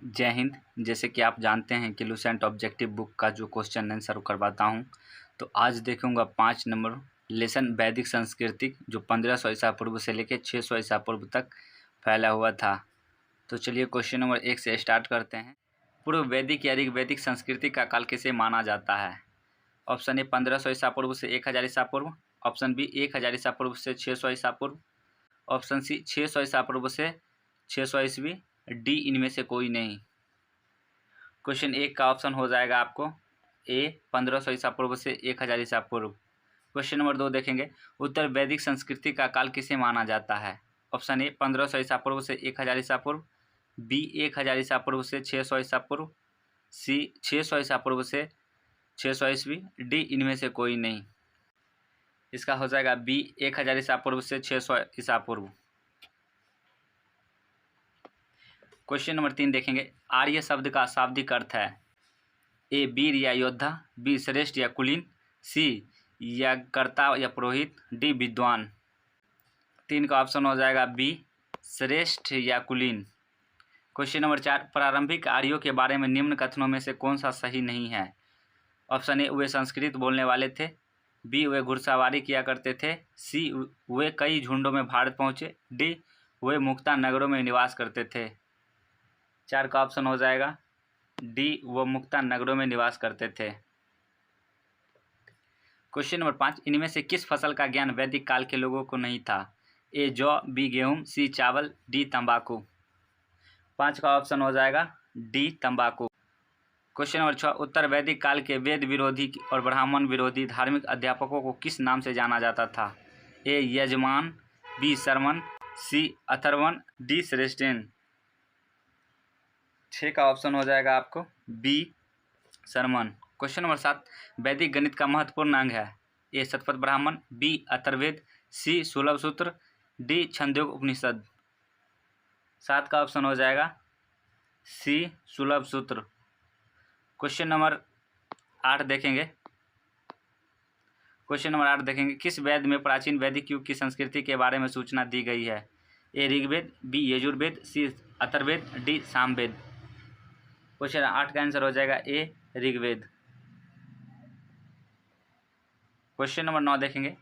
जय हिंद। जैसे कि आप जानते हैं कि लुसेंट ऑब्जेक्टिव बुक का जो क्वेश्चन आंसर करवाता हूं, तो आज देखूंगा 5 नंबर लेसन वैदिक संस्कृति जो 1500 ईसा पूर्व से लेकर 600 ईसा पूर्व तक फैला हुआ था। तो चलिए क्वेश्चन नंबर 1 से स्टार्ट करते हैं। पूर्व वैदिक या ऋग वैदिक संस्कृति का काल किसे माना जाता है? ऑप्शन ए 1500 ईसा पूर्व से 1000 ईसा पूर्व, ऑप्शन बी 1000 ईसा पूर्व से 600 ईसा पूर्व, ऑप्शन सी 600 ईसा पूर्व से 600 ईस्वी, डी इनमें से कोई नहीं। क्वेश्चन 1 का ऑप्शन हो जाएगा आपको ए 1500 ईसा पूर्व से 1000 ईसा पूर्व। क्वेश्चन नंबर 2 देखेंगे, उत्तर वैदिक संस्कृति का काल किसे माना जाता है? ऑप्शन ए 1500 ईसा पूर्व से 1000 ईसा पूर्व, बी 1000 ईसा पूर्व से 600 ईसा पूर्व, सी 600 ईसा पूर्व से 600 ईस्वी, डी इनमें से कोई नहीं। इसका हो जाएगा बी 1000 ईसा पूर्व से 600 ईसा पूर्व। क्वेश्चन नंबर 3 देखेंगे, आर्य शब्द का शाब्दिक अर्थ है? ए वीर या योद्धा, बी श्रेष्ठ या कुलीन, सी यज्ञकर्ता या पुरोहित, डी विद्वान। 3 का ऑप्शन हो जाएगा बी श्रेष्ठ या कुलीन। क्वेश्चन नंबर 4, प्रारंभिक आर्यों के बारे में निम्न कथनों में से कौन सा सही नहीं है? ऑप्शन ए वे संस्कृत बोलने वाले थे, बी वे घुड़सवारी किया करते थे, सी वे कई झुंडों में भारत पहुँचे, डी वे मुक्ता नगरों में निवास करते थे। 4 का ऑप्शन हो जाएगा डी वो मुक्ता नगरों में निवास करते थे। क्वेश्चन नंबर 5, इनमें से किस फसल का ज्ञान वैदिक काल के लोगों को नहीं था? ए जौ, बी गेहूं, सी चावल, डी तंबाकू। 5 का ऑप्शन हो जाएगा डी तंबाकू। क्वेश्चन नंबर 6, उत्तर वैदिक काल के वेद विरोधी और ब्राह्मण विरोधी धार्मिक अध्यापकों को किस नाम से जाना जाता था? ए यजमान, बी शर्मन, सी अथर्वण, डी श्रेष्ठन। 6 का ऑप्शन हो जाएगा आपको बी शर्मन। क्वेश्चन नंबर 7, वैदिक गणित का महत्वपूर्ण अंग है? ए शतपथ ब्राह्मण, बी अथर्ववेद, सी सुलभ सूत्र, डी छंदोग उपनिषद। 7 का ऑप्शन हो जाएगा सी सुलभ सूत्र। क्वेश्चन नंबर 8 देखेंगे। किस वेद में प्राचीन वैदिक युग की संस्कृति के बारे में सूचना दी गई है? ए ऋग्वेद, बी यजुर्वेद, सी अथर्ववेद, डी सामवेद। क्वेश्चन 8 का आंसर हो जाएगा ए ऋग्वेद। क्वेश्चन नंबर 9 देखेंगे,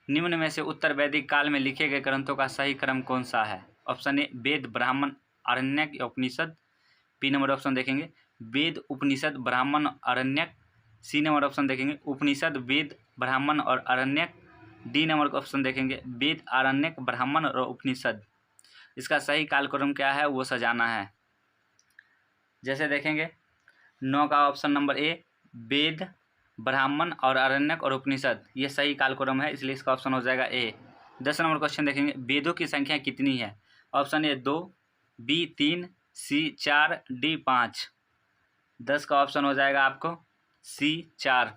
निम्न में से उत्तर वैदिक काल में लिखे गए ग्रंथों का सही क्रम कौन सा है? ऑप्शन ए वेद, ब्राह्मण, आरण्यक या उपनिषद, बी नंबर ऑप्शन देखेंगे वेद, उपनिषद, ब्राह्मण, आरण्यक, सी नंबर ऑप्शन देखेंगे उपनिषद, वेद, ब्राह्मण और आरण्यक, डी नंबर ऑप्शन देखेंगे वेद, आरण्यक, ब्राह्मण और उपनिषद। इसका सही कालक्रम क्या है वो सजाना है। जैसे देखेंगे 9 का ऑप्शन नंबर ए वेद, ब्राह्मण और आरण्यक और उपनिषद, ये सही कालक्रम है, इसलिए इसका ऑप्शन हो जाएगा ए। 10 नंबर क्वेश्चन देखेंगे, वेदों की संख्या कितनी है? Option A 2, B 3, C 4, D 5। 10 का ऑप्शन हो जाएगा आपको सी 4।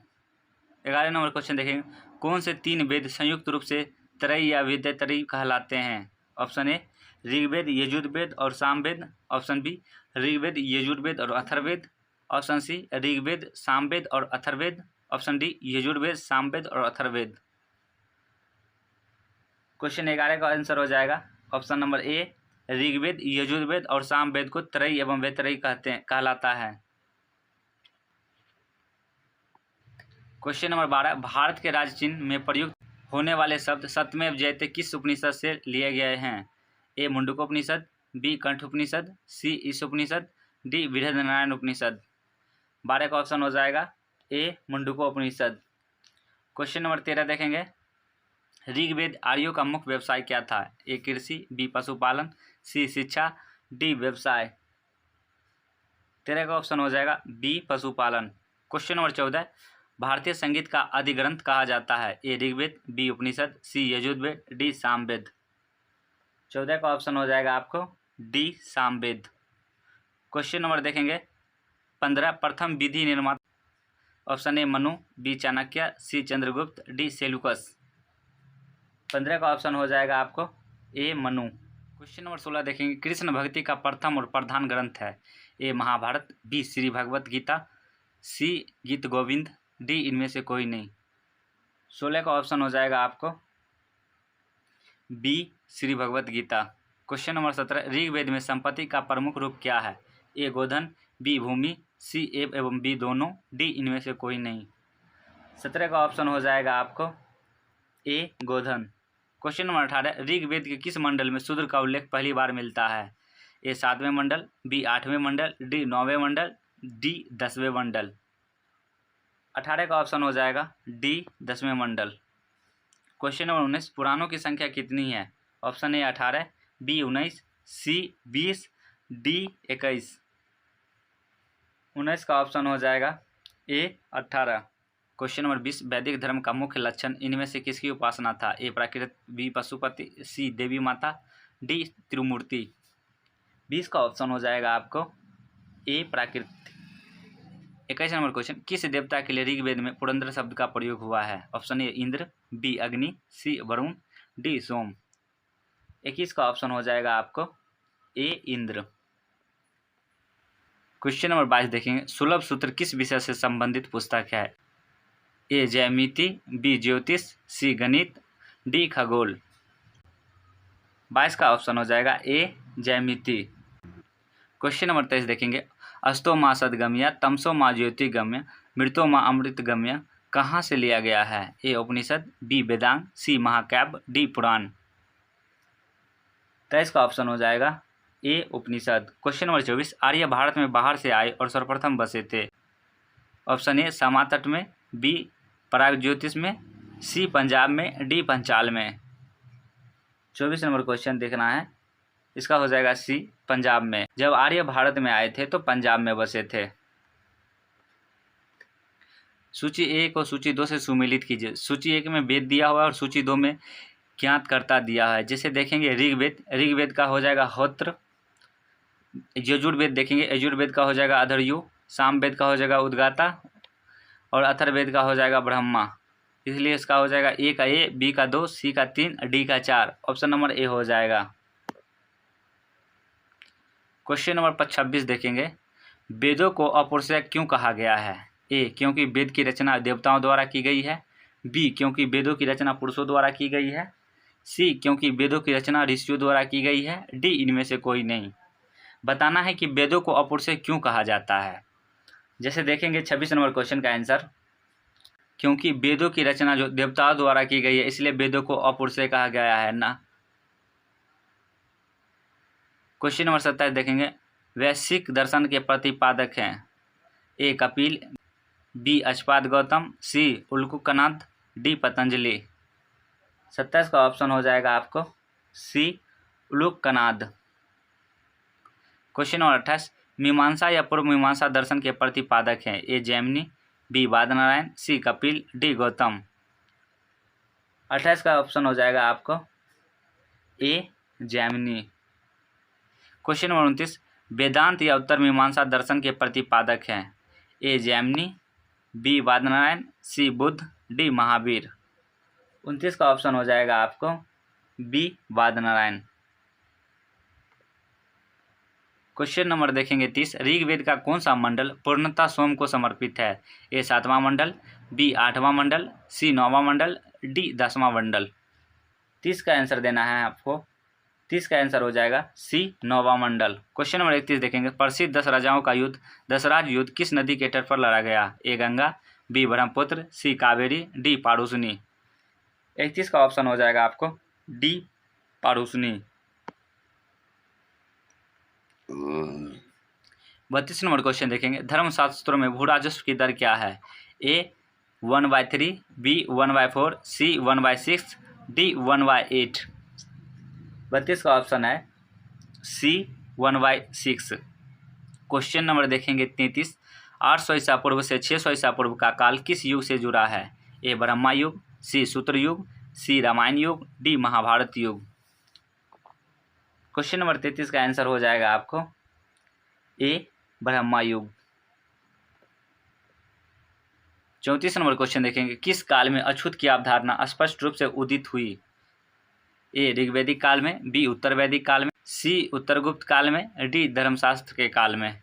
11 नंबर क्वेश्चन देखेंगे, कौन से 3 वेद संयुक्त रूप से त्रयी या वेदत्रयी कहलाते हैं? ऑप्शन ए ऋग्वेद, यजुर्वेद और सामवेद, ऑप्शन बी ऋग्वेद, यजुर्वेद और अथर्ववेद, ऑप्शन सी ऋग्वेद, सामवेद और अथर्ववेद, ऑप्शन डी यजुर्वेद, सामवेद और अथर्ववेद। क्वेश्चन 11 का आंसर हो जाएगा option number A Rigveda, Yajurveda और सामवेद को त्रयी एवं वेदत्रयी कहलाता है। क्वेश्चन नंबर 12, भारत के राज्य चिन्ह में प्रयुक्त होने वाले शब्द सत्यमेव जयते किस उपनिषद से लिए गए हैं? ए मुंडकोपनिषद, बी कंठोपनिषद, सी ईशोपनिषद, डी बृहद्रनारायण उपनिषद। 12 का ऑप्शन हो जाएगा ए मुंडकोपनिषद। क्वेश्चन नंबर 13 देखेंगे, ऋग्वेद आर्यों का मुख्य व्यवसाय क्या था? ए कृषि, बी पशुपालन, सी शिक्षा, डी व्यवसाय। 13 का ऑप्शन हो जाएगा बी पशुपालन। क्वेश्चन नंबर 14, भारतीय संगीत का आदिग्रंथ कहा जाता है? ए ऋग्वेद, बी उपनिषद, सी यजुर्वेद, डी सामवेद। 14 का ऑप्शन हो जाएगा आपको डी सामवेद। क्वेश्चन नंबर देखेंगे 15, प्रथम विधि निर्माता? Option A Manu, B Chanakya, C Chandragupta, D Seleucus. 15 का ऑप्शन हो जाएगा आपको ए मनु। क्वेश्चन नंबर 16 देखेंगे, कृष्ण भक्ति का प्रथम और प्रधान ग्रंथ है? ए महाभारत, बी श्री भगवत गीता, सी गीत गोविंद, डी इनमें से कोई नहीं। 16 का ऑप्शन हो जाएगा आपको B Shri Bhagavad Gita. Question number 17, Rigveda में संपत्ति का प्रमुख रूप क्या है? ए गोधन, बी भूमि, सी ए एवं बी दोनों, डी इनमें से कोई नहीं। 17 का ऑप्शन हो जाएगा आपको ए गोधन। क्वेश्चन नंबर 18, ऋग्वेद के किस मंडल में शूद्र का उल्लेख पहली बार मिलता है? ए 7वें मंडल, बी 8वें मंडल, डी 9वें मंडल, डी 10वें मंडल। 18 का ऑप्शन हो जाएगा डी 10वें मंडल। क्वेश्चन नंबर 19, पुराणों की संख्या कितनी है? Option A 18, B 19, C 20, D 21। 19 का ऑप्शन हो जाएगा ए 18। क्वेश्चन नंबर 20, वैदिक धर्म का मुख्य लक्षण इनमें से किसकी उपासना था? ए प्राकृत, बी पशुपति, सी देवी माता, डी त्रिमूर्ति। 20 का ऑप्शन हो जाएगा आपको ए प्राकृत। 21 नंबर क्वेश्चन, किस देवता के लिए ऋग्वेद में पुरंदर शब्द का प्रयोग हुआ है? ऑप्शन ए इंद्र, बी अग्नि, सी वरुण, डी सोम। 21 का ऑप्शन हो जाएगा आपको ए इंद्र। क्वेश्चन नंबर 22 देखेंगे, सुलभ सूत्र किस विषय से संबंधित पुस्तक है? ए ज्यामिति, बी ज्योतिष, सी गणित, डी खगोल। 22 का ऑप्शन हो जाएगा ए ज्यामिति। क्वेश्चन नंबर 23 देखेंगे, अस्तो माँ सदगम्य, तमसो माँ ज्योतिगम्य, मृतो माँ अमृतगम्य कहाँ से लिया गया है? ए उपनिषद, बी वेदांग, सी महाकाव्य, डी पुराण। 23 का ऑप्शन हो जाएगा ए उपनिषद। क्वेश्चन नंबर 24, आर्य भारत में बाहर से आए और सर्वप्रथम बसे थे। ऑप्शन ए समातट में, बी प्रागज्योतिष में, सी पंजाब में, डी पंचाल में। 24 नंबर क्वेश्चन देखना है, इसका हो जाएगा सी पंजाब में। जब आर्य भारत में आए थे तो पंजाब में बसे थे। सूची 1 और सूची 2 से सुमेलित कीजिए। सूची 1 में वेद दिया हुआ है और सूची 2 में ज्ञातकर्ता दिया है। जैसे देखेंगे ऋग्वेद का हो जाएगा होत्र, यजुर्वेद देखेंगे यजुर्वेद का हो जाएगा अधर्यु, सामवेद का हो जाएगा उद्गाता और अथर्ववेद का हो जाएगा ब्रह्मा। इसलिए इसका हो जाएगा ए का ए, बी का 2, सी का 3, डी का 4। ऑप्शन नंबर ए हो जाएगा। क्वेश्चन नंबर 26 देखेंगे, वेदों को अपौरुषेय क्यों कहा गया है? ए क्योंकि वेद की रचना देवताओं द्वारा की गई है, बी क्योंकि वेदों की रचना पुरुषों द्वारा की गई है, सी क्योंकि वेदों की रचना ऋषियों द्वारा की गई है, डी इनमें से कोई नहीं। बताना है कि वेदों को अपौरुषेय क्यों कहा जाता है। जैसे देखेंगे 26 नंबर क्वेश्चन का आंसर, क्योंकि वेदों की रचना जो देवताओं द्वारा की गई है इसलिए वेदों को अपौरुषेय कहा गया है ना। क्वेश्चन नंबर 27 देखेंगे, वैश्विक दर्शन के प्रतिपादक हैं। ए कपिल, बी अश्वपाद गौतम, सी उल्कुकनाद, डी पतंजलि। 27 का ऑप्शन हो जाएगा आपको सी उल्कुकनाद। क्वेश्चन नंबर 28, मीमांसा या पूर्व मीमांसा दर्शन के प्रतिपादक हैं। ए जैमिनी, बी बादनारायण, सी कपिल, डी गौतम। 28 का ऑप्शन हो जाएगा आपको ए जैमिनी। क्वेश्चन नंबर 29, वेदांत या उत्तर मीमांसा दर्शन के प्रतिपादक हैं। ए जैमिनी, बी बादनारायण, सी बुद्ध, डी महावीर। 29 का ऑप्शन हो जाएगा आपको बी बादनारायण। क्वेश्चन नंबर देखेंगे 30, ऋग्वेद का कौन सा मंडल पूर्णतः सोम को समर्पित है? ए 7वां मंडल, बी 8वां मंडल, सी 9वां मंडल, डी 10वां मंडल। 30 का आंसर देना है आपको। 30 का आंसर हो जाएगा सी 9वां मंडल। क्वेश्चन नंबर 31 देखेंगे, प्रसिद्ध 10 राजाओं का युद्ध दशराज युद्ध किस नदी के तट पर लड़ा गया? ए गंगा, बी ब्रह्मपुत्र, सी कावेरी, डी पारुसनी। 31 का ऑप्शन हो जाएगा आपको डी पारुसनी। 32 नंबर क्वेश्चन देखेंगे, धर्मशास्त्रों में भू राजस्व की दर क्या है? ए 1/3, बी 1/4, सी 1/6, डी 1/8। 32 का ऑप्शन है सी 1/6। क्वेश्चन नंबर देखेंगे 33, 800 ईसा पूर्व से 600 ईसा पूर्व का काल किस युग से जुड़ा है? ए ब्रह्मा युग, सी सूत्र युग, सी रामायण युग, डी महाभारत युग। क्वेश्चन नंबर 33 का आंसर हो जाएगा आपको ए ब्रह्मा युग। 34 नंबर क्वेश्चन देखेंगे, किस काल में अछूत की अवधारणा स्पष्ट रूप से उदित हुई? ए ऋग्वैदिक काल में, बी उत्तर वैदिक काल में, सी उत्तरगुप्त काल में, डी धर्मशास्त्र के काल में।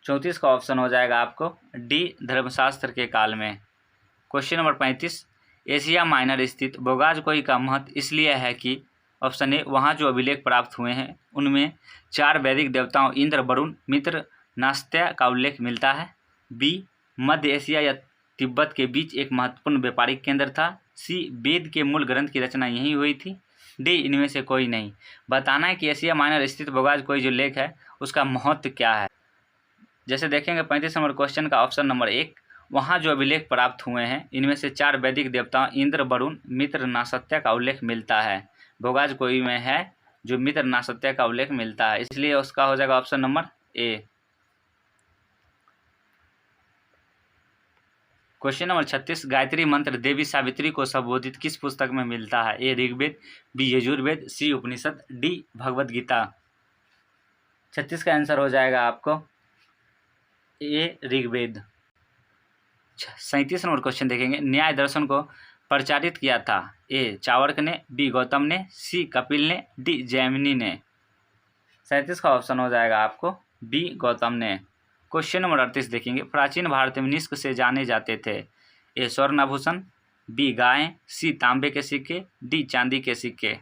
34 का ऑप्शन हो जाएगा आपको डी धर्मशास्त्र के काल में। क्वेश्चन नंबर 35, एशिया माइनर स्थित बोगाज कोई का महत्व इसलिए है कि ऑप्शन ए, वहाँ जो अभिलेख प्राप्त हुए हैं उनमें 4 वैदिक देवताओं इंद्र, वरुण, मित्र, नास्त्या का उल्लेख मिलता है। बी, मध्य एशिया या तिब्बत के बीच एक महत्वपूर्ण व्यापारिक केंद्र था। सी, वेद के मूल ग्रंथ की रचना यहीं हुई थी। डी, इनमें से कोई नहीं। बताना है कि एशिया माइनर स्थित भोगाज कोई जो लेख है उसका महत्व क्या है। जैसे देखेंगे 35 नंबर क्वेश्चन का ऑप्शन नंबर 1, वहाँ जो अभिलेख प्राप्त हुए हैं इनमें से 4 वैदिक देवताओं इंद्र, वरुण, मित्र, नासत्या का उल्लेख मिलता है। भोगाज कोई में है जो मित्र, नासत्या का उल्लेख मिलता है, इसलिए उसका हो जाएगा ऑप्शन नंबर ए। क्वेश्चन नंबर 36, गायत्री मंत्र देवी सावित्री को संबोधित किस पुस्तक में मिलता है। ए, ऋग्वेद, बी, यजुर्वेद, सी, उपनिषद, डी, भगवद गीता। 36 का आंसर हो जाएगा आपको ए, ऋग्वेद। 37 नंबर क्वेश्चन देखेंगे, न्याय दर्शन को प्रचारित किया था। ए, चाणक्य ने, बी, गौतम ने, सी, कपिल ने, डी, जैमिनी ने। 37 का ऑप्शन हो जाएगा आपको बी, गौतम ने। क्वेश्चन नंबर 38 देखेंगे, प्राचीन भारत में निष्क से जाने जाते थे। ए, स्वर्ण आभूषण, बी, गाय, सी, तांबे के सिक्के, डी, चांदी के सिक्के।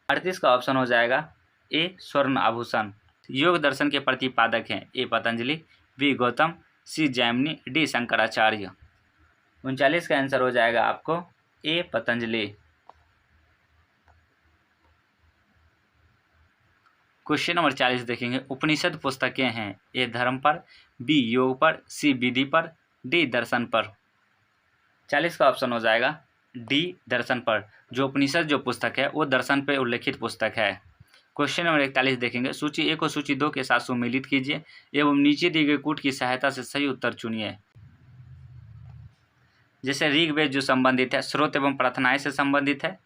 38 का ऑप्शन हो जाएगा ए, स्वर्ण आभूषण। योग दर्शन के प्रतिपादक हैं। ए, पतंजलि, बी, गौतम, सी, जैमिनी, डी, शंकराचार्य। 39 का आंसर हो जाएगा आपको ए, पतंजलि। क्वेश्चन नंबर 40 देखेंगे, उपनिषद पुस्तकें हैं। ए, धर्म पर, बी, योग पर, सी, विधि पर, डी, दर्शन पर। 40 का ऑप्शन हो जाएगा डी, दर्शन पर। जो उपनिषद जो पुस्तक है वो दर्शन पर उल्लेखित पुस्तक है। क्वेश्चन नंबर 41 देखेंगे, सूची 1 और सूची 2 के साथ सुमेलित कीजिए एवं नीचे दिए गए कूट की सहायता से सही उत्तर चुनिए। जैसे ऋग्वेद जो संबंधित है स्रोत एवं प्रार्थनाएं से संबंधित है।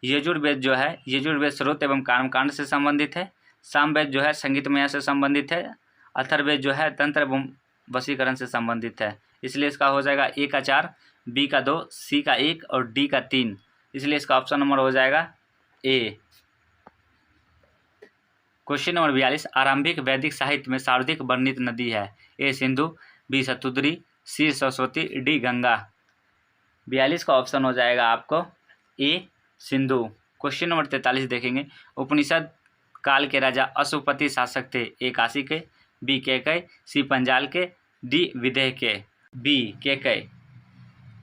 यजुर्वेद जो है यजुर्वेद स्रोत एवं कर्मकांड से संबंधित है। सामवेद जो है संगीतमय से संबंधित है। अथर्ववेद जो है तंत्र एवं वशीकरण से संबंधित है। इसलिए इसका हो जाएगा ए का 4, बी का 2, सी का 1 और डी का 3। इसलिए इसका ऑप्शन नंबर हो जाएगा ए। क्वेश्चन नंबर 42, आरंभिक वैदिक साहित्य में सर्वाधिक वर्णित नदी है। A, Sindhu, B, Satudri, C, Saraswati, D, Ganga. 42 का ऑप्शन हो जाएगा आपको ए, सिंधु। क्वेश्चन नंबर 43 देखेंगे, उपनिषद काल के राजा अशुपति शासक थे। ए, काशी के, बी, कैकय, सी, पंजाल के, डी, विदेह के। बी, कैकय।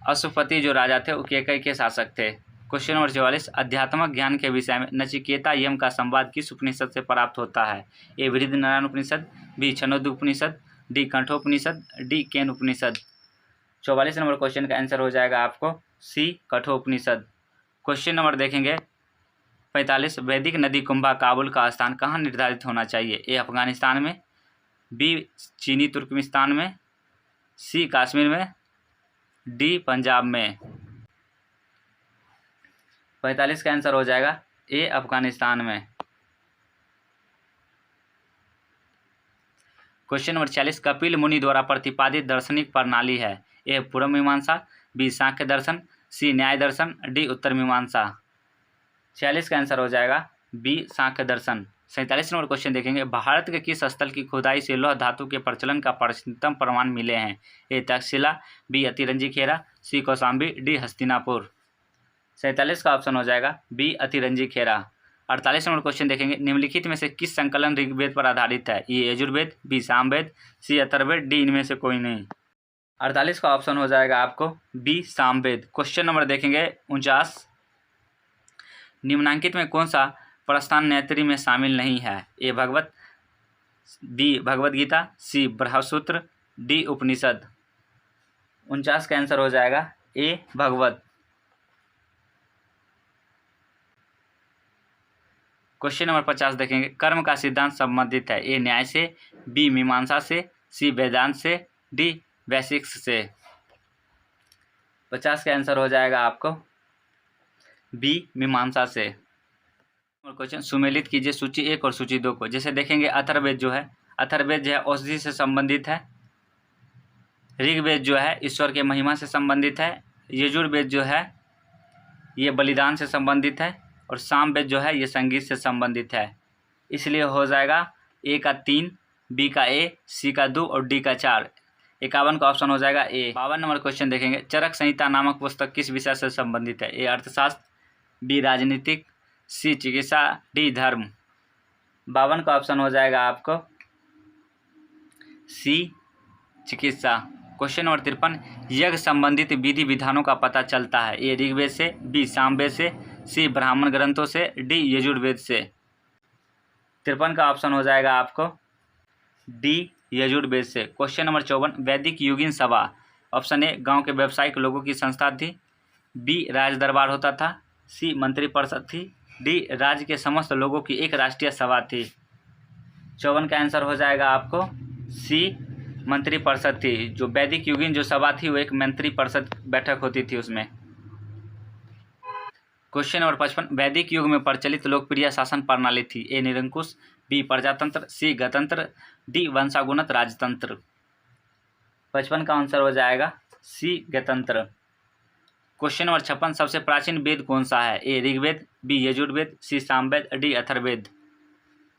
अशुपति जो राजा थे वो कैकय के शासक थे। क्वेश्चन नंबर 44, अध्यात्मक ज्ञान के विषय में नचिकेता यम का संवाद किस उपनिषद से प्राप्त होता है। ए, बृहदनारायण उपनिषद, बी, छंदोग्य उपनिषद, डी, कठोपनिषद, डी, केन उपनिषद। 44 नंबर क्वेश्चन का आंसर हो जाएगा आपको सी, कठोपनिषद। क्वेश्चन नंबर देखेंगे 45, वैदिक नदी कुंभा काबुल का स्थान कहाँ निर्धारित होना चाहिए। ए, अफगानिस्तान में, बी, चीनी तुर्कमेनिस्तान में, सी, कश्मीर में, डी, पंजाब में। 45 का आंसर हो जाएगा ए, अफगानिस्तान में। क्वेश्चन नंबर 46, कपिल मुनि द्वारा प्रतिपादित दार्शनिक प्रणाली है। ए, पूर्व मीमांसा, बी, सांख्य दर्शन, सी, न्याय दर्शन, डी, उत्तर मीमांसा। 46 का आंसर हो जाएगा बी, सांख्य दर्शन। 47 नंबर क्वेश्चन देखेंगे, भारत के किस स्थल की खुदाई से लौह धातु के प्रचलन का प्राचीनतम प्रमाण मिले हैं। ए, तक्षशिला, बी, अतिरंजी खेरा, सी, कौशाम्बी, डी, हस्तिनापुर। 47 का ऑप्शन हो जाएगा बी, अतिरंजी खेरा। 48 नंबर क्वेश्चन देखेंगे, निम्नलिखित में से किस संकलन ऋग्वेद पर आधारित है। ए, यजुर्वेद, बी, सामवेद, सी, अथर्ववेद, डी, इनमें से कोई नहीं। 48 का ऑप्शन हो जाएगा आपको बी, सामवेद। क्वेश्चन नंबर देखेंगे 49, निम्नांकित में कौन सा प्रस्थान न्यायत्री में शामिल नहीं है। ए, भगवत, बी, भगवद गीता, सी, ब्रह्मसूत्र, डी, उपनिषद। 49 का आंसर हो जाएगा ए, भगवत। क्वेश्चन नंबर 50 देखेंगे, कर्म का सिद्धांत संबंधित है। ए, न्याय से, बी, मीमांसा से, सी, वेदांत से, डी, वैशिष्ट से। 50 का आंसर हो जाएगा आपको बी, मीमांसा से। क्वेश्चन, सुमेलित कीजिए सूची 1 और सूची 2 को। जैसे देखेंगे अथर्ववेद जो है औषधि से संबंधित है। ऋग्वेद जो है ईश्वर के महिमा से संबंधित है। यजुर्वेद जो है ये बलिदान से संबंधित है। और सामवेद जो है ये संगीत से संबंधित है। इसलिए हो जाएगा ए का 3, बी का ए, सी का 2 और डी का 4। 51 का ऑप्शन हो जाएगा ए। 52 नंबर क्वेश्चन देखेंगे, चरक संहिता नामक पुस्तक किस विषय से संबंधित है। ए, अर्थशास्त्र, बी, राजनीतिक, सी चिकित्सा, डी धर्म। 52 का ऑप्शन हो जाएगा आपको सी चिकित्सा। क्वेश्चन नंबर 53, यज्ञ संबंधित विधि विधानों का पता चलता है। ए ऋग्वेद से, बी सामवेद से, सी ब्राह्मण ग्रंथों से, डी यजुर्वेद से। 53 का ऑप्शन हो जाएगा आपको डी यजुर्वेद से। क्वेश्चन नंबर 54, वैदिक युगीन सभा। ऑप्शन ए गांव के व्यवसायिक लोगों की संस्था थी, बी राज दरबार होता था, सी मंत्रिपरिषद थी, डी राज्य के समस्त लोगों की एक राष्ट्रीय सभा थी। 54 का आंसर हो जाएगा आपको सी मंत्रिपरिषद थी। जो वैदिक युगीन जो सभा थी वो एक मंत्रिपरिषद बैठक होती थी उसमें। क्वेश्चन नंबर 55, वैदिक युग में प्रचलित लोकप्रिय शासन प्रणाली थी। ए निरंकुश, बी प्रजातंत्र, सी गणतंत्र, डी वंशागुणत राजतंत्र। 55 का आंसर हो जाएगा सी गणतंत्र। क्वेश्चन नंबर 56, सबसे प्राचीन वेद कौन सा है। ए ऋग्वेद, बी यजुर्वेद, सी सामवेद, डी अथर्ववेद।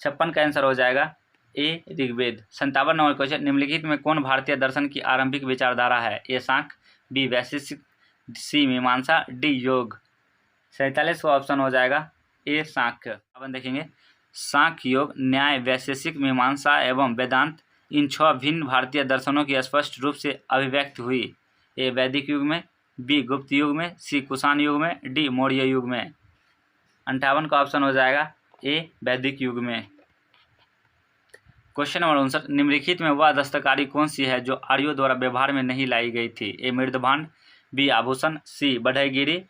56 का आंसर हो जाएगा ए ऋग्वेद। 57 नंबर क्वेश्चन, निम्नलिखित में कौन भारतीय दर्शन की आरंभिक विचारधारा है। ए सांख्य, बी वैशेषिक, सी मीमांसा, डी योग। 47 का ऑप्शन हो जाएगा ए सांख्य। अपन देखेंगे सांख्य, योग, न्याय, वैशेषिक, मीमांसा एवं वेदांत, इन 6 भिन्न भारतीय दर्शनों की स्पष्ट रूप से अभिव्यक्ति हुई। ए वैदिक युग में, बी गुप्त युग में, सी कुषाण युग में, डी मौर्य युग में। 58 का ऑप्शन हो जाएगा ए वैदिक युग में। क्वेश्चन नंबर 59, निम्नलिखित में वह दस्तकारी कौन सी है जो आर्यों द्वारा व्यवहार में नहीं लाई गई थी। ए मृदभांड, बी आभूषण, सी बढ़ईगिरी,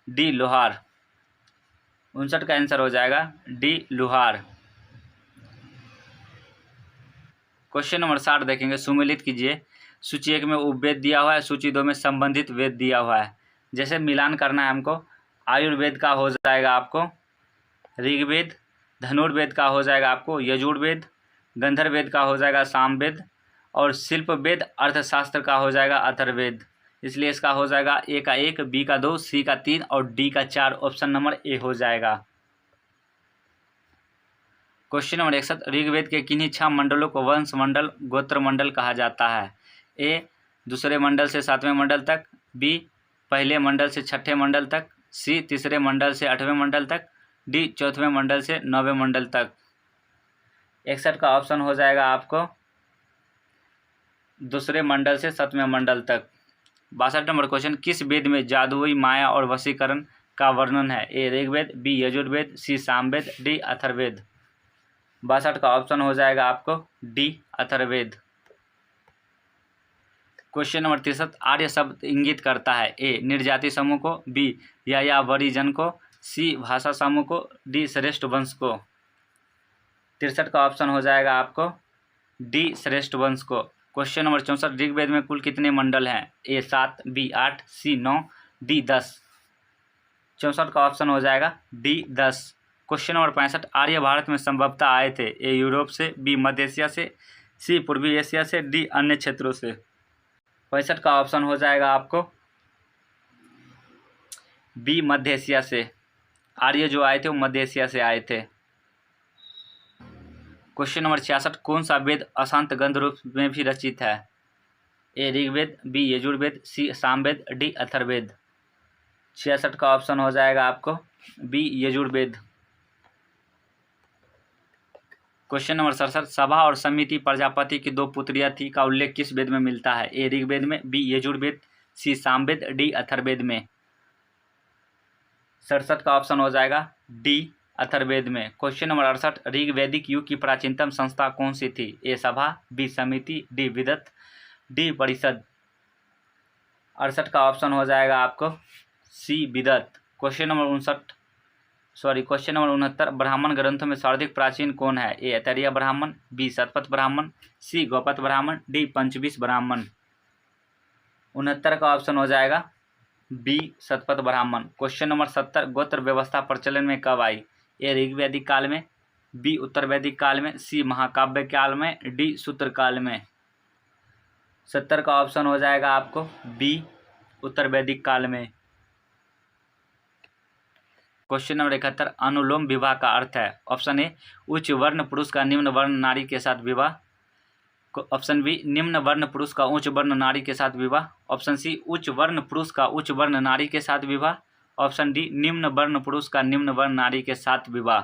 डी लोहार। 59 का आंसर हो जाएगा डी लोहार। क्वेश्चन नंबर 60 देखेंगे, सुमेलित कीजिए। सूची 1 में उपवेद दिया हुआ है, सूची 2 में संबंधित वेद दिया हुआ है। जैसे मिलान करना है हमको, आयुर्वेद का हो जाएगा आपको ऋग्वेद, धनुर्वेद का हो जाएगा आपको यजुर्वेद, गंधर्ववेद का हो जाएगा सामवेद, और शिल्पवेद अर्थशास्त्र का हो जाएगा अथर्ववेद। इसलिए इसका हो जाएगा ए का 1, बी का 2, सी का 3 और डी का 4। ऑप्शन नंबर ए हो जाएगा। क्वेश्चन नंबर 61, ऋग्वेद के किन्हीं 6 मंडलों को वंश मंडल, गोत्र मंडल कहा जाता है। ए दूसरे मंडल से 7वें मंडल तक, बी पहले मंडल से 6ठे मंडल तक, सी तीसरे मंडल से 8वें मंडल तक, डी 4वें मंडल से 9वें मंडल तक। 61 का ऑप्शन हो जाएगा आपको दूसरे मंडल से 7वें मंडल तक। 62 नंबर क्वेश्चन, किस वेद में जादुई, माया और वशीकरण का वर्णन है। ए ऋग्वेद, बी यजुर्वेद, सी सामवेद, डी अथर्ववेद। 62 का ऑप्शन हो जाएगा आपको डी अथर्ववेद। क्वेश्चन नंबर 63, आर्य शब्द इंगित करता है। ए निर्जाति समूह को, बी यायावरी जन को, सी भाषा समूह को, डी श्रेष्ठ वंश को। 63 का ऑप्शन हो जाएगा आपको डी श्रेष्ठ वंश को। क्वेश्चन नंबर 64, ऋग्वेद में कुल कितने मंडल हैं। ए 7, बी 8, सी 9, डी 10। 64 का ऑप्शन हो जाएगा डी 10। क्वेश्चन नंबर 65, आर्य भारत में संभवतः आए थे। ए यूरोप से, बी मध्य एशिया से, सी पूर्वी एशिया से, डी अन्य क्षेत्रों से। 65 का ऑप्शन हो जाएगा आपको बी मध्य एशिया से। आर्य जो आए थे वो मध्य एशिया से आए थे। क्वेश्चन नंबर 66, कौन सा वेद अशांत गंध रूप में भी रचित है। ए ऋग्वेद, बी यजुर्वेद, सी सामवेद, डी अथर्ववेद। 66 का ऑप्शन हो जाएगा आपको बी यजुर्वेद। क्वेश्चन नंबर 67, सभा और समिति प्रजापति की 2 पुत्रियां थी का उल्लेख किस वेद में मिलता है। ए ऋग्वेद में, बी यजुर्वेद, सी सामवेद, डी अथर्ववेद में। 67 का ऑप्शन हो जाएगा डी अथर्ववेद में। क्वेश्चन नंबर 68, ऋग्वैदिक युग की प्राचीनतम संस्था कौन सी थी। ए सभा, बी समिति, डी विदत, डी परिषद। 68 का ऑप्शन हो जाएगा आपको सी विदत। क्वेश्चन नंबर 69, ब्राह्मण ग्रंथों में सर्वाधिक प्राचीन कौन है। ए ऐतरेय ब्राह्मण, बी शतपथ ब्राह्मण, सी गौपथ ब्राह्मण, डी पंचविश ब्राह्मण। 69 का ऑप्शन हो जाएगा B Shatapatha Brahmana. Question number 70, गोत्र व्यवस्था प्रचलन में कब आई। ए ऋग्वैदिक काल में, बी उत्तर वैदिक काल में, सी महाकाव्य काल में, डी सूत्र काल में। 70 का ऑप्शन हो जाएगा आपको बी उत्तर वैदिक काल में। क्वेश्चन नंबर 71, अनुलोम विवाह का अर्थ है। ऑप्शन ए उच्च वर्ण पुरुष का निम्न वर्ण नारी के साथ विवाह, ऑप्शन बी निम्न वर्ण पुरुष का उच्च वर्ण नारी के साथ विवाह, ऑप्शन सी उच्च वर्ण पुरुष का उच्च वर्ण नारी के साथ विवाह, ऑप्शन डी निम्न वर्ण पुरुष का निम्न वर्ण नारी के साथ विवाह।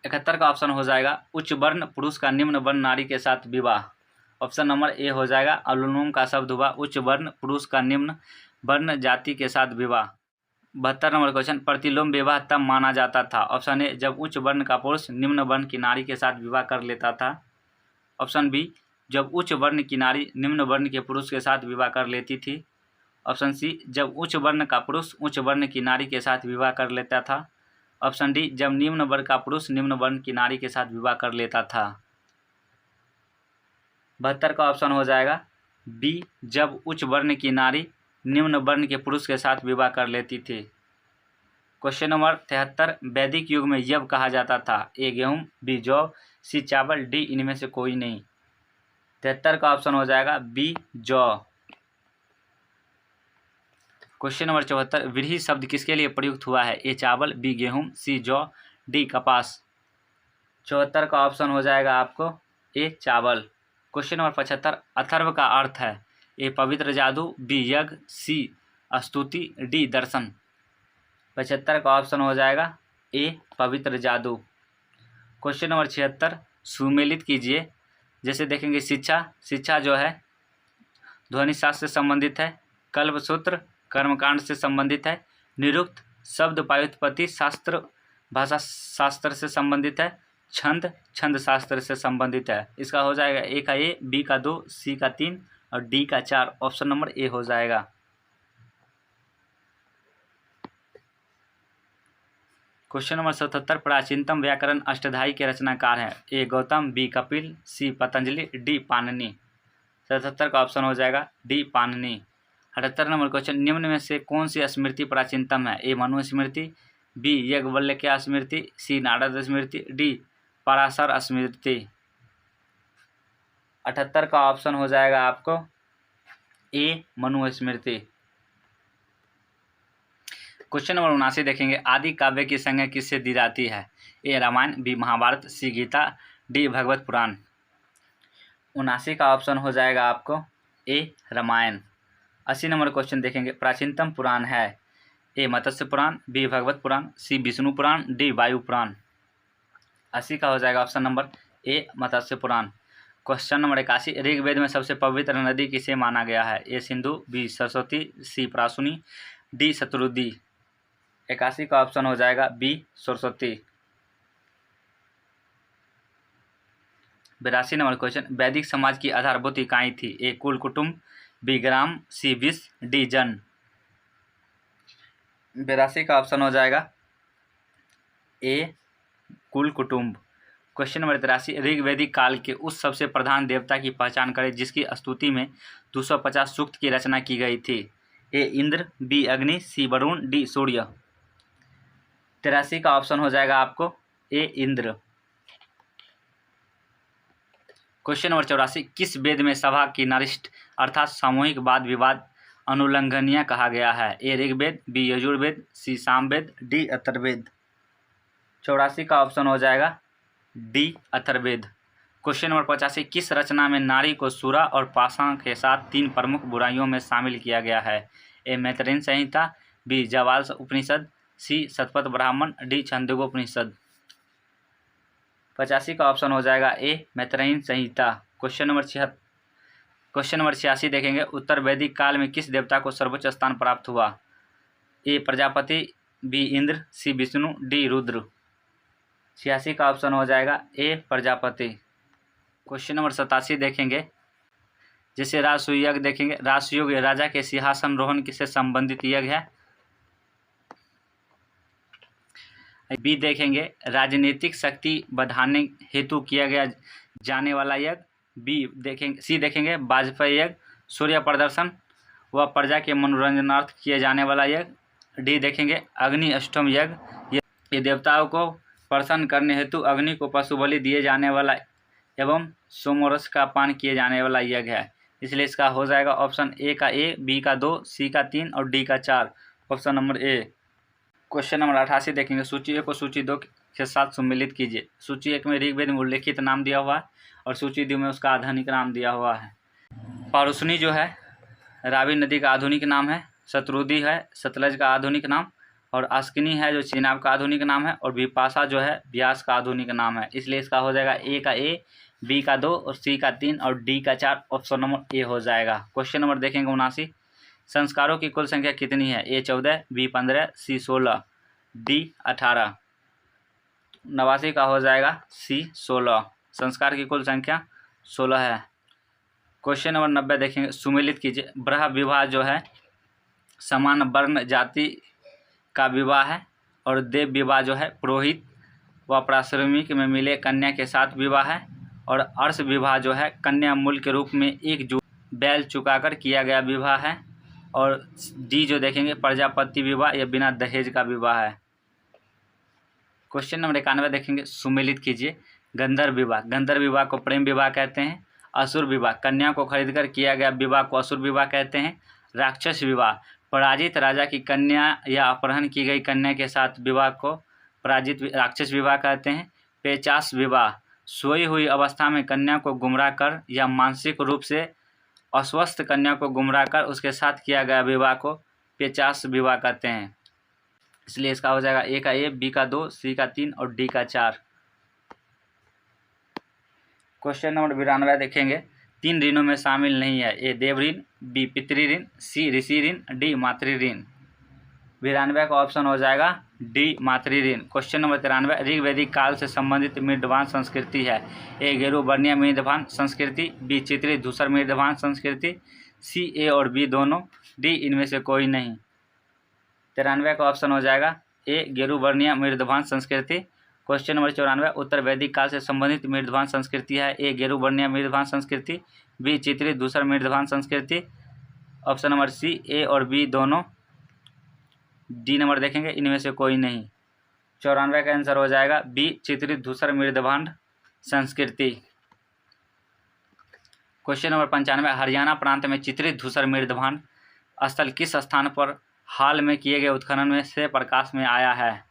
71 का ऑप्शन हो जाएगा उच्च वर्ण पुरुष का निम्न वर्ण नारी के साथ विवाह। ऑप्शन नंबर ए हो जाएगा अनुलोम का शब्द हुआ उच्च वर्ण पुरुष का निम्न वर्ण जाति के साथ विवाह। 72 नंबर क्वेश्चन प्रतिलोम विवाह तब माना जाता था। ऑप्शन ए जब उच्च वर्ण का पुरुष निम्न वर्ण की नारी के साथ विवाह कर लेता था। ऑप्शन बी जब उच्च वर्ण की नारी निम्न वर्ण के पुरुष के साथ विवाह कर लेती थी। ऑप्शन सी जब उच्च वर्ण का पुरुष उच्च वर्ण की नारी के साथ विवाह कर लेता था। ऑप्शन डी जब निम्न वर्ण का पुरुष निम्न वर्ण की नारी के साथ विवाह कर लेता था। 72 का ऑप्शन हो जाएगा बी जब उच्च वर्ण की नारी निम्न वर्ण के पुरुष के साथ विवाह कर लेती थी। क्वेश्चन नंबर 73 वैदिक युग में यव कहा जाता था। ए गेहूं, बी जौ, सी चावल, डी इनमें से कोई नहीं। 73 का ऑप्शन हो जाएगा बी जौ। क्वेश्चन नंबर 74 व्रीहि शब्द किसके लिए प्रयुक्त हुआ है। ए चावल, बी गेहूं, सी जौ, डी कपास। 74 का ऑप्शन हो जाएगा आपको ए चावल। क्वेश्चन नंबर 75 अथर्व का अर्थ है। ए पवित्र जादू, बी यज्ञ, सी स्तुति, डी दर्शन। 75 का ऑप्शन हो जाएगा ए पवित्र जादू। क्वेश्चन नंबर 76 सुमेलित कीजिए। जैसे देखेंगे शिक्षा जो है ध्वनि शास्त्र से संबंधित है। कल्पसूत्र कर्मकांड से संबंधित है। निरुक्त शब्द व्युत्पत्ति शास्त्र भाषा शास्त्र से संबंधित है। छंद शास्त्र से संबंधित है। इसका हो जाएगा ए का ए, बी का 2, सी का 3 और डी का 4। ऑप्शन नंबर ए हो जाएगा। क्वेश्चन नंबर 77 प्राचीनतम व्याकरण अष्टधाई के रचनाकार हैं। ए गौतम, बी कपिल, सी पतंजलि, डी पाणिनि। 77 का ऑप्शन हो जाएगा डी पाणिनि। 78 नंबर क्वेश्चन निम्न में से कौन सी स्मृति प्राचीनतम है। ए मनु स्मृति, बी याज्ञवल्क्य स्मृति, सी नारद स्मृति, डी पराशर स्मृति। 78 का ऑप्शन हो जाएगा आपको ए मनु स्मृति। क्वेश्चन नंबर 79 देखेंगे आदि काव्य की संज्ञा किससे दी जाती है। ए रामायण, बी महाभारत, सी गीता, डी भगवत पुराण। 79 का ऑप्शन हो जाएगा आपको ए रामायण। 80 नंबर क्वेश्चन देखेंगे प्राचीनतम पुराण है। A Matsya Purana, B Bhagwat Purana, C Vishnu Purana, D Vayu Purana. 80 का हो जाएगा option number A Matsya Purana. Question number 81 Rigveda में सबसे पवित्र नदी किसे माना गया है। A Sindhu, B Saraswati, C Parushni, D शतरुदी। 81 का ऑप्शन हो जाएगा बी सरस्वती। 82 नंबर क्वेश्चन वैदिक समाज की आधारभूत इकाई थी। ए कुल कुटुंब, बी ग्राम, सी विष, डी जन। 82 का ऑप्शन हो जाएगा ए कुल कुटुंब। क्वेश्चन नंबर 83 ऋग्वैदिक काल के उस सबसे प्रधान देवता की पहचान करें जिसकी स्तुति में 250 सूक्त की रचना की गई थी। ए इंद्र, बी अग्नि, सी वरुण, डी सूर्य। 83 का ऑप्शन हो जाएगा आपको ए इंद्र। क्वेश्चन नंबर 84 किस वेद में सभा की नरिष्ठ अर्थात सामूहिक वाद विवाद अनुल्लंघनीय कहा गया है। ए ऋग्वेद, बी यजुर्वेद, सी सामवेद, डी अथर्ववेद। 84 का ऑप्शन हो जाएगा डी अथर्ववेद। क्वेश्चन नंबर 85 किस रचना में नारी को सुरा और पाषाण के साथ 3 प्रमुख बुराइयों में शामिल किया गया है। ए मैत्रेयी संहिता, बी जाबाल उपनिषद, सी शतपथ ब्राह्मण, डी छांदोग्योपनिषद। 85 का ऑप्शन हो जाएगा ए मैत्रेयी संहिता। क्वेश्चन नंबर 86 देखेंगे उत्तर वैदिक काल में किस देवता को सर्वोच्च स्थान प्राप्त हुआ। ए प्रजापति, बी इंद्र, सी विष्णु, डी रुद्र। 86 का ऑप्शन हो जाएगा ए प्रजापति। क्वेश्चन नंबर 87 देखेंगे जैसे राजसूय यज्ञ देखेंगे राजसूय राजा के सिंहासन रोहण से संबंधित यज्ञ है। बी देखेंगे राजनीतिक शक्ति बढ़ाने हेतु किया गया जाने वाला यज्ञ। सी देखेंगे वाजपेयी यज्ञ सूर्य प्रदर्शन व प्रजा के मनोरंजनार्थ किए जाने वाला यज्ञ। डी देखेंगे अग्नि अष्टम यज्ञ ये देवताओं को प्रसन्न करने हेतु अग्नि को पशु बलि दिए जाने वाला एवं सोमरस का पान किए जाने वाला यज्ञ है। इसलिए इसका हो जाएगा ऑप्शन ए का ए, बी का 2, सी का 3 और डी का 4। ऑप्शन नंबर ए। क्वेश्चन नंबर 88 देखेंगे सूची 1 को सूची 2 के साथ सम्मिलित कीजिए। सूची 1 में ऋग्वेद में उल्लेखित नाम दिया हुआ है और सूची 2 में उसका आधुनिक नाम दिया हुआ है। पारुसनी जो है रावी नदी का आधुनिक नाम है। शतरुदी है सतलज का आधुनिक नाम, और अस्किनी है जो चेनाब का आधुनिक नाम है, और बिपाशा जो है ब्यास का आधुनिक नाम है। इसलिए इसका हो जाएगा ए का ए, बी का 2 और सी का 3 और डी का 4। ऑप्शन नंबर ए हो जाएगा। क्वेश्चन नंबर देखेंगे 79, संस्कारों की कुल संख्या कितनी है? ए 14, बी 15, सी 16, डी 18। 89 का हो जाएगा सी 16। संस्कार की कुल संख्या 16 है। क्वेश्चन नंबर 90 देखेंगे, सुमेलित कीजिए। ब्रह विवाह जो है समान वर्ण जाति का विवाह है, और देव विवाह जो है पुरोहित व प्राश्रमिक में मिले कन्या के साथ विवाह है, और अर्श विवाह जो है कन्या मूल के रूप में एक बैल चुकाकर किया गया विवाह है, और डी जो देखेंगे प्रजापति विवाह या बिना दहेज का विवाह है। क्वेश्चन नंबर 91 देखेंगे, सुमेलित कीजिए। गंधर्व विवाह, गंधर्व विवाह को प्रेम विवाह कहते हैं। असुर विवाह, कन्या को खरीदकर किया गया विवाह को असुर विवाह कहते हैं। राक्षस विवाह, पराजित राजा की कन्या या अपहरण की गई कन्या के साथ विवाह को पराजित राक्षस विवाह कहते हैं। पेचास विवाह, सोई हुई अवस्था में कन्या को गुमराह कर या मानसिक रूप से अस्वस्थ कन्या को गुमराह कर उसके साथ किया गया विवाह को पेचास विवाह कहते हैं। इसलिए इसका हो जाएगा ए का ए, बी का 2, सी का 3 और डी का 4। क्वेश्चन नंबर 92 देखेंगे, 3 ऋणों में शामिल नहीं है। ए देव ऋण, बी पितृ ऋण, सी ऋषि ऋण, डी मातृ ऋण। 92 का ऑप्शन हो जाएगा डी मातृ ऋण। क्वेश्चन नंबर 93, ऋग्वैदिक काल से संबंधित मृदवान संस्कृति है। ए गेरु वर्णीय मृदवान संस्कृति, बी चित्रित धूसर मृदवान संस्कृति, सी ए और बी दोनों, डी इनमें से कोई नहीं। 93 का ऑप्शन हो जाएगा ए गेरु वर्णीय मृदवान संस्कृति। क्वेश्चन नंबर 94, उत्तर वैदिक काल से संबंधित मृदवान संस्कृति है। ए गेरु वर्णीय मृदवान संस्कृति, बी चित्रित धूसर मृदवान संस्कृति। ऑप्शन नंबर सी ए और बी दोनों, डी नंबर देखेंगे इनमें से कोई नहीं। 94 का आंसर हो जाएगा बी चित्रित धूसर मृदभांड संस्कृति। क्वेश्चन नंबर 95, हरियाणा प्रांत में चित्रित धूसर मृदभांड स्थल किस स्थान पर हाल में किए गए उत्खनन में से प्रकाश में आया है?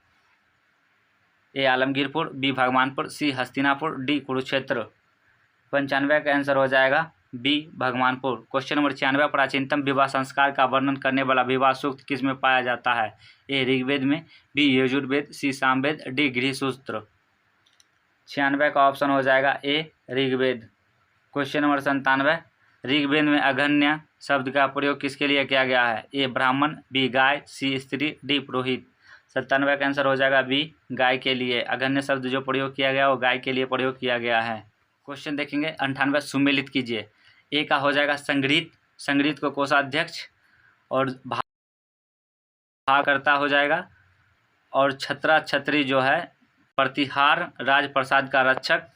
ए आलमगीरपुर, बी भगवानपुर, सी हस्तिनापुर, डी कुरुक्षेत्र। 95 का आंसर हो जाएगा बी भगवानपुर। क्वेश्चन नंबर 96, प्राचीनतम विवाह संस्कार का वर्णन करने वाला विवाह सूक्त किस में पाया जाता है? ए ऋग्वेद में, बी यजुर्वेद, सी सामवेद, डी गृहसूत्र। 96 का ऑप्शन हो जाएगा ए ऋग्वेद। क्वेश्चन नंबर 97, ऋग्वेद में अगन्य शब्द का प्रयोग किसके लिए किया गया है? ए ब्राह्मण, बी गाय, सी स्त्री, डी पुरोहित। 97 का आंसर हो जाएगा बी गाय के लिए। अगन्य शब्द जो प्रयोग किया गया वो गाय के लिए प्रयोग किया गया है। क्वेश्चन देखेंगे 98, सुमेलित कीजिए। ए का हो जाएगा संग्रहित, संग्रहित को कोषाध्यक्ष और भागकर्ता हो जाएगा, और छत्रा छत्री जो है प्रतिहार राजप्रसाद का रक्षक,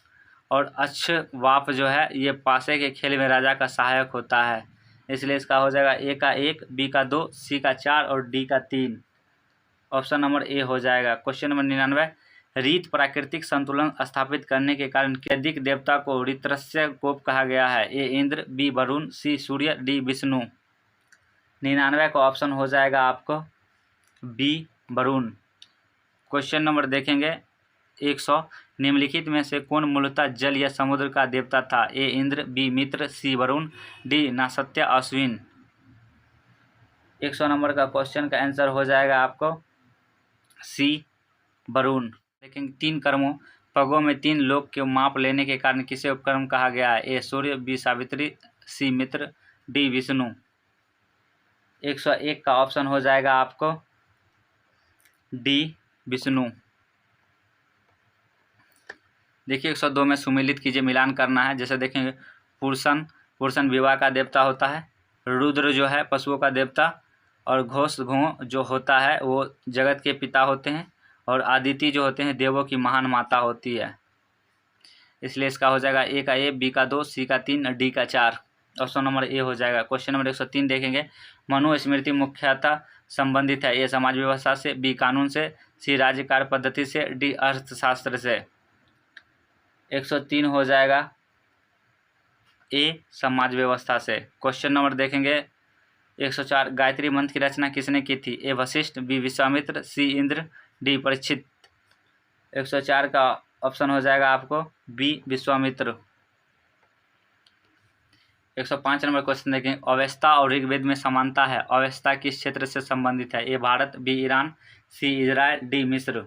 और अक्षवाप जो है ये पासे के खेल में राजा का सहायक होता है। इसलिए इसका हो जाएगा ए का 1, बी का 2, सी का 4 और डी का 3। ऑप्शन नंबर ए हो जाएगा। क्वेश्चन नंबर 99, रीत प्राकृतिक संतुलन स्थापित करने के कारण वैदिक देवता को ऋत्रस्य कोप कहा गया है। ए इंद्र, बी वरुण, सी सूर्य, डी विष्णु। 99 का ऑप्शन हो जाएगा आपको बी वरुण। क्वेश्चन नंबर देखेंगे 100, निम्नलिखित में से कौन मूलतः जल या समुद्र का देवता था? ए इंद्र, बी मित्र, सी वरुण, डी नासत्य अश्विन। 100 नंबर का क्वेश्चन का आंसर हो जाएगा आपको सी वरुण। देखेंगे 3 कर्मों पगों में 3 लोक के माप लेने के कारण किसे उपक्रम कहा गया है? ए सूर्य, बी सावित्री, सी मित्र, डी विष्णु। 101 का ऑप्शन हो जाएगा आपको डी विष्णु। देखिए 102 में सुमेलित कीजिए, मिलान करना है। जैसे देखेंगे पुरुषन, पुरुषन विवाह का देवता होता है। रुद्र जो है पशुओं का देवता, और घोष घों जो होता है वो जगत के पिता होते हैं, और आदिति जो होते हैं देवों की महान माता होती है। इसलिए इसका हो जाएगा ए का ए, बी का 2, सी का 3 और डी का 4। ऑप्शन नंबर ए हो जाएगा। क्वेश्चन नंबर 103 देखेंगे, मनुस्मृति मुख्यतः संबंधित है। ए समाज व्यवस्था से, बी कानून से, सी राज्य कार्य पद्धति से, डी अर्थशास्त्र से। 103 हो जाएगा ए समाज व्यवस्था से। क्वेश्चन नंबर देखेंगे 104, गायत्री मंत्र की रचना किसने की थी? ए वशिष्ठ, बी विश्वामित्र, सी इंद्र, डी परीक्षित। 104 का ऑप्शन हो जाएगा आपको बी विश्वामित्र। 105 नंबर क्वेश्चन देखें, अवेस्ता और ऋग्वेद में समानता है। अवेस्ता किस क्षेत्र से संबंधित है? A Bharat, B Iran, C Israel, D मिस्र।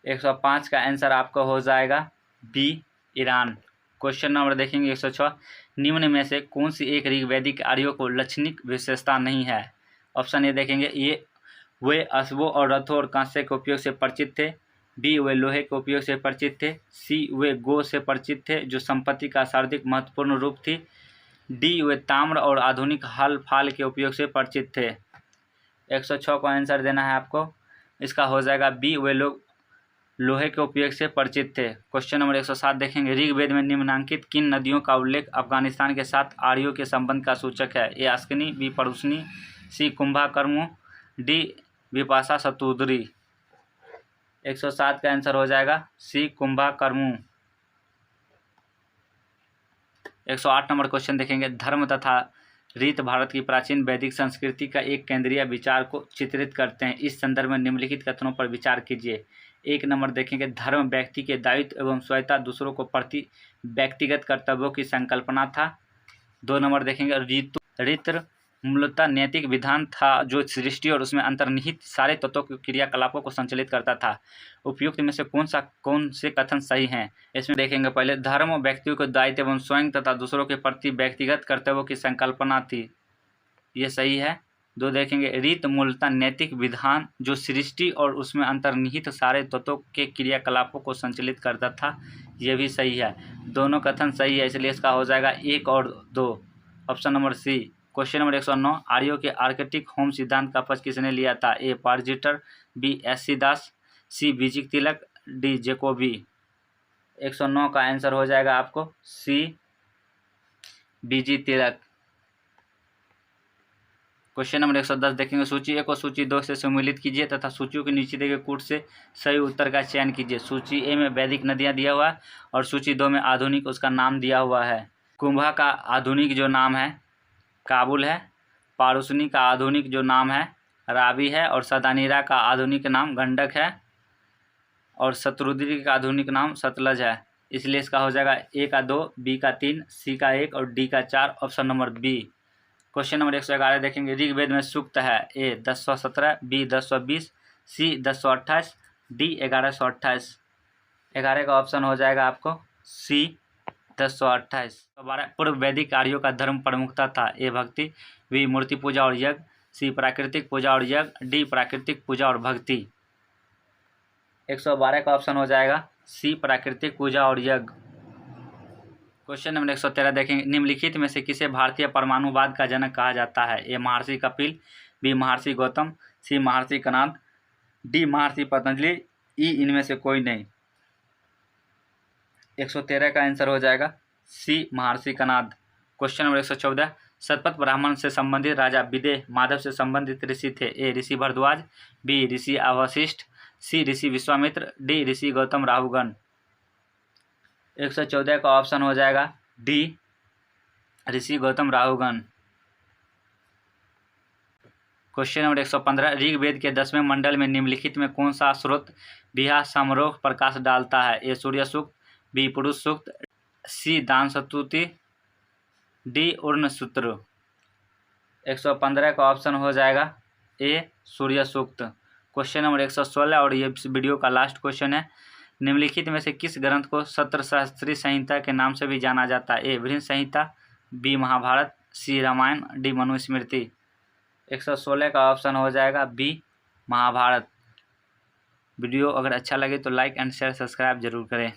105 का आंसर आपका हो जाएगा बी ईरान। क्वेश्चन नंबर देखेंगे 106, निम्न में से कौन सी एक ऋग्वैदिक आर्यों को लक्षणिक विशेषता नहीं है? ऑप्शन ए देखेंगे, ये वे अश्वों और रथों और कांसे के उपयोग से परिचित थे। बी वे लोहे के उपयोग से परिचित थे। सी वे गो से परिचित थे जो संपत्ति का सर्वाधिक महत्वपूर्ण रूप थी। डी वे ताम्र और आधुनिक हल फाल के उपयोग से परिचित थे। 106 को आंसर देना है आपको। इसका हो जाएगा बी वे लोग लोहे के उपयोग से परिचित थे। क्वेश्चन नंबर 107 देखेंगे, ऋग्वेद में निम्नलिखित किन नदियों का उल्लेख अफगानिस्तान के साथ आर्यों के संबंध का सूचक है? ए अस्कनी, बी परुष्णी, सी कुंभाकर्मु, डी विपाशा शतुद्री। 107 का आंसर हो जाएगा सी कुंभाकर्मु। 108 नंबर क्वेश्चन देखेंगे, धर्म तथा रीत भारत की प्राचीन वैदिक संस्कृति का एक केंद्रीय विचार को चित्रित करते हैं। इस संदर्भ में निम्नलिखित कथनों पर विचार कीजिए। 1 नंबर देखेंगे, धर्म व्यक्ति के दायित्व एवं स्वयंता दूसरों को प्रति व्यक्तिगत कर्तव्यों की संकल्पना था। 2 नंबर देखेंगे, रीत मूलतः नैतिक विधान था जो सृष्टि और उसमें अंतर्निहित सारे तत्वों के क्रियाकलापों को संचालित करता था। उपयुक्त में से कौन से कथन सही हैं? इसमें देखेंगे, पहले धर्म व्यक्तियों के दायित्व एवं स्वयं तथा दूसरों के प्रति व्यक्तिगत कर्तव्यों की संकल्पना थी, ये सही है। 2 देखेंगे, रीत मूलतः नैतिक विधान जो सृष्टि और उसमें अंतर्निहित सारे तत्वों के क्रियाकलापों को संचालित करता था, ये भी सही है। दोनों कथन सही है, इसलिए इसका हो जाएगा 1 और 2, option number C. Question number 109, आर्यों के आर्कटिक होम सिद्धांत का पक्ष किसने लिया था? ए पार्जिटर, बी एस.सी. दास, सी बीजी तिलक, डी जेकोबी। 109 का आंसर हो जाएगा आपको सी बीजी तिलक। क्वेश्चन नंबर 110 देखेंगे, सूची 1 और सूची 2 से सम्मिलित कीजिए तथा सूचियों के नीचे दिए कूट से सही उत्तर का चयन कीजिए। सूची ए में वैदिक नदियां दिया हुआ है और सूची 2 में आधुनिक उसका नाम दिया हुआ है। कुंभा का आधुनिक जो नाम है काबुल है, पारुसनी का आधुनिक जो नाम है रावी है, और सदानीरा का आधुनिक नाम गंडक है, और शत्रुद्री का आधुनिक नाम सतलज है। इसलिए इसका हो जाएगा ए का 2, बी का 3, सी का 1 और डी का 4, option number B. Question number 111 देखेंगे, ऋग्वेद में सूक्त है। ए 1017, बी 1020, सी 1028, डी 1128। 11 का ऑप्शन हो जाएगा आपको सी 1028। पूर्व वैदिक आर्यों का धर्म प्रमुखता था। ए भक्ति, बी मूर्ति पूजा और यज्ञ, सी प्राकृतिक पूजा और यज्ञ, डी प्राकृतिक पूजा और भक्ति। 112 का ऑप्शन हो जाएगा सी प्राकृतिक पूजा और यज्ञ। क्वेश्चन नंबर 113 देखेंगे, निम्नलिखित में से किसे भारतीय परमाणुवाद का जनक कहा जाता है? ए महर्षि कपिल, बी महर्षि गौतम, सी महर्षि कणाद, डी महर्षि पतंजलि, ई इनमें से कोई नहीं। 113 का आंसर हो जाएगा सी महर्षि कणाद। क्वेश्चन नंबर 114, शतपथ ब्राह्मण से संबंधित राजा विदेह माधव से संबंधित ऋषि थे। ए ऋषि भरद्वाज, बी ऋषि अवशिष्ट, सी ऋषि विश्वामित्र, डी ऋषि गौतम राहुगण। 114 का ऑप्शन हो जाएगा डी ऋषि गौतम राहुगण। क्वेश्चन नंबर 115, ऋग्वेद के 10वें मंडल में निम्नलिखित में कौन सा स्रोत विवाह समारोह प्रकाश डालता है? ए सूर्य सूक्त, बी पुरुष सूक्त, सी दान स्तुति, डी उर्ण सूत्र। 115 का ऑप्शन हो जाएगा ए सूर्य सूक्त। क्वेश्चन नंबर 116 और ये वीडियो का लास्ट क्वेश्चन है, निम्नलिखित में से किस ग्रंथ को सत्रशास्त्री संहिता के नाम से भी जाना जाता है? ए बृहद संहिता, बी महाभारत, सी रामायण, डी मनुस्मृति। 116 का ऑप्शन हो जाएगा बी महाभारत। वीडियो अगर अच्छा लगे तो लाइक एंड शेयर सब्सक्राइब जरूर करें।